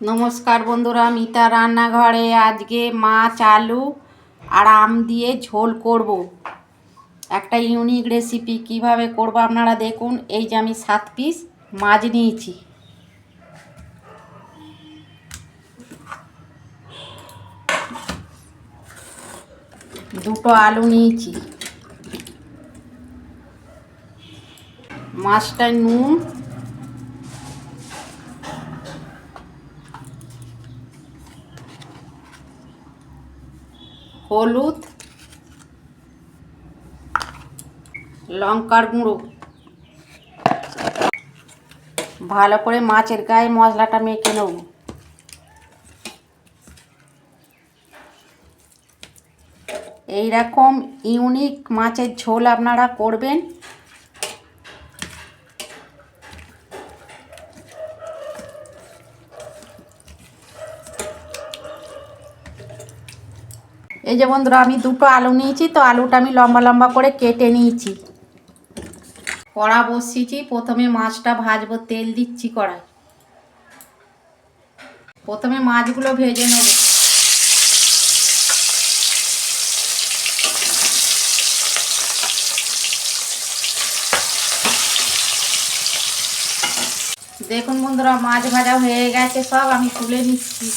নমস্কার বন্ধুরা, মিতা রান্নাঘরে আজকে মাছ আলু আর আম দিয়ে ঝোল করব। একটা ইউনিক রেসিপি কিভাবে করব আপনারা দেখুন। এই যে আমি 7 পিস মাছ নিয়েছি, দুটো আলু নিয়েছি, মাছটায় নুন, হলুদ, লঙ্কার গুঁড়ো, ভালো করে মাছের গায়ে মশলাটা মেখে নেব। এইরকম ইউনিক মাছের ঝোল আপনারা করবেন। এই যে বন্ধুরা, আমি দুটো আলু নিয়েছি, তো আলুটা আমি লম্বা লম্বা করে কেটে নিয়েছি। কড়া বসিয়েছি, প্রথমে মাছটা ভাজবো। তেল দিচ্ছি কড়াই, প্রথমে মাছগুলো ভেজে নেব। দেখুন বন্ধুরা, মাছ ভাজা হয়ে গেছে, সব আমি তুলে নিচ্ছি।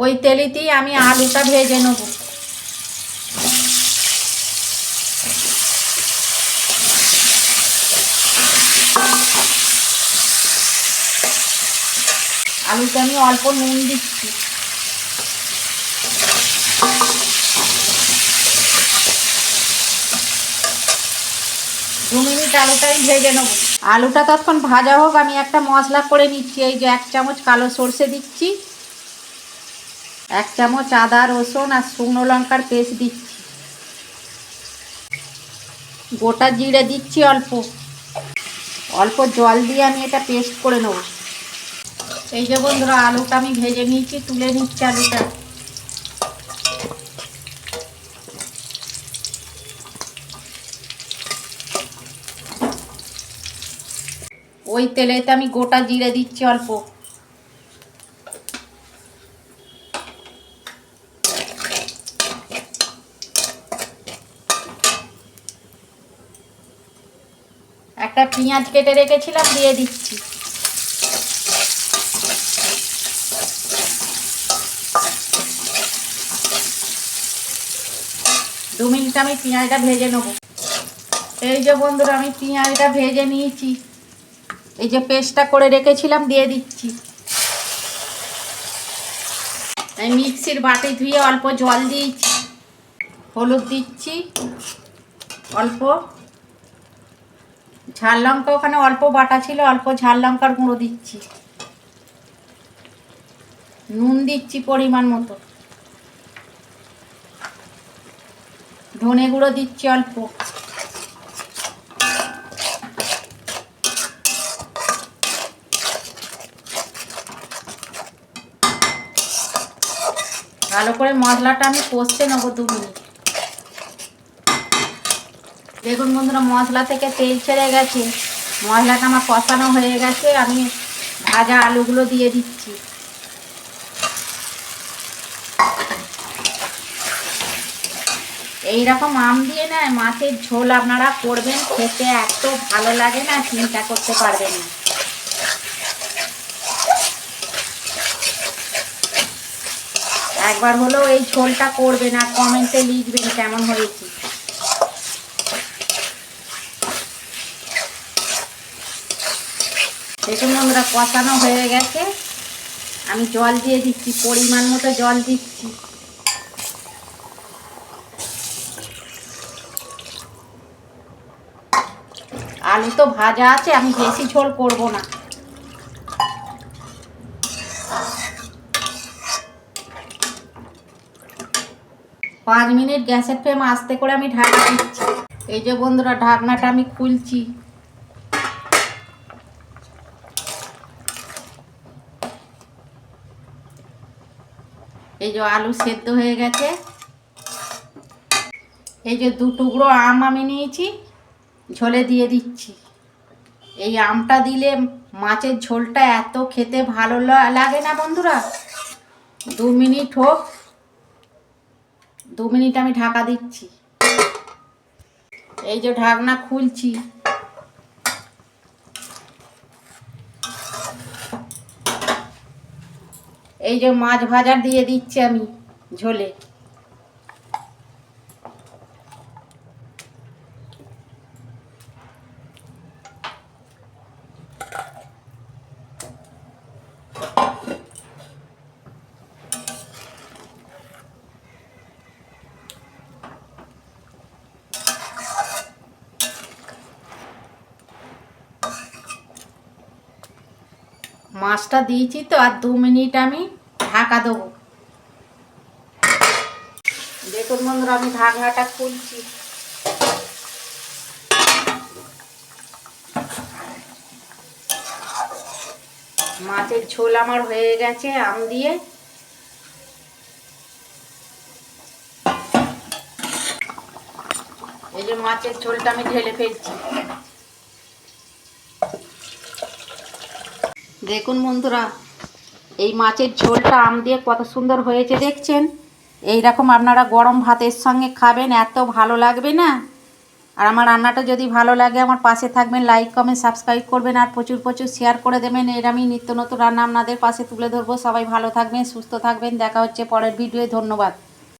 ওই তেলেতেই আমি আলুটা ভেজে নেব। আলুতে আমি অল্প নুন দিচ্ছি। 2 মিনিট আলুটা আমি ভেজে নেব। আলুটা ততক্ষণ ভাজা হোক, আমি একটা মশলা করে নিচ্ছি। এই যে 1 চামচ কালো সর্ষে দিচ্ছি, 1 চামচ আদা রসুন আর শুকনো লঙ্কার পেস্ট দিচ্ছি, গোটা জিরে দিচ্ছি অল্প অল্প জল দিয়ে আমি এটা পেস্ট করে নেব। এই যে বন্ধুরা, আলুটা আমি ভেজে নিয়েছি, তুলে নিচ্ছি আলুটা। ওই তেলেতে আমি গোটা জিরে দিচ্ছি অল্প, একটা পেঁয়াজ কেটে রেখেছিলাম দিয়ে দিচ্ছি। দু মিনিট আমি পেঁয়াজটা ভেজে নেব। এই যে বন্ধুরা, আমি পেঁয়াজটা ভেজে নিয়েছি, এই যে পেস্টটা করে রেখেছিলাম দিয়ে দিচ্ছি। এই মিক্সির বাটি ধুয়ে অল্প জল দিয়েছি, হলুদ দিচ্ছি অল্প, ঝাল লঙ্কা ওখানে অল্প বাটা ছিল, অল্প ঝাল লঙ্কার গুঁড়ো দিচ্ছি, নুন দিচ্ছি পরিমাণ মতো, ধনে গুঁড়ো দিচ্ছি অল্প, ভালো করে মশলাটা আমি কষতে নেব 2 মিনিট। দেখুন বন্ধুরা, মশলা থেকে তেল ছেড়ে গেছে, মশলাটা আমার কষানো হয়ে গেছে। আমি ভাজা আলুগুলো দিয়ে দিচ্ছি। এইরকম আম দিয়ে না মাছের ঝোল আপনারা করবেন, খেতে এত ভালো লাগে না, চিন্তা করতে পারবেন না। একবার হলেও এই ঝোলটা করবেন আর কমেন্টে লিখবেন কেমন হয়েছে। দেখুন বন্ধুরা, কষানো হয়ে গেছে, আমি জল দিয়ে দিচ্ছি, পরিমাণ মতো জল দিচ্ছি। আলু তো ভাজা আছে, আমি বেশি ঝোল করব না। পাঁচ মিনিট গ্যাসের ফ্লেম আস্তে করে আমি ঢাকা দিচ্ছি। এই যে বন্ধুরা, ঢাকনাটা আমি খুলছি। এই যে আলু সেদ্ধ হয়ে গেছে। এই যে 2 টুকরো আম আমি নিয়েছি, ঝোলে দিয়ে দিচ্ছি। এই আমটা দিলে মাছের ঝোলটা এত খেতে ভালো লাগে না বন্ধুরা। 2 মিনিট হোক, 2 মিনিট আমি ঢাকা দিচ্ছি। এই যে ঢাকনা খুলছি। এই যে মাছ ভাজা দিয়ে দিচ্ছি আমি ঝোলে। মাছটা দিয়েছি তো, আর 2 মিনিট আমি ঢাকা দেবো। দেখুন বন্ধুরা, আমি ঢাকনাটা খুলছি। মাছের ঝোল আমার হয়ে গেছে আম দিয়ে। এই যে মাছের ঝোলটা আমি ঢেলে ফেলছি। দেখুন বন্ধুরা, এই মাছের ঝোলটা আম দিয়ে কত সুন্দর হয়েছে দেখছেন। এই রকম আপনারা গরম ভাতের সঙ্গে খাবেন, এত ভালো লাগবে না। আর আমার রান্নাটা যদি ভালো লাগে আমার পাশে থাকবেন, লাইক কমেন্ট সাবস্ক্রাইব করবেন, আর প্রচুর প্রচুর শেয়ার করে দেবেন। এর আমি নিত্য নতুন রান্না আপনাদের পাশে তুলে ধরবো। সবাই ভালো থাকবেন, সুস্থ থাকবেন। দেখা হচ্ছে পরের ভিডিওয়ে। ধন্যবাদ।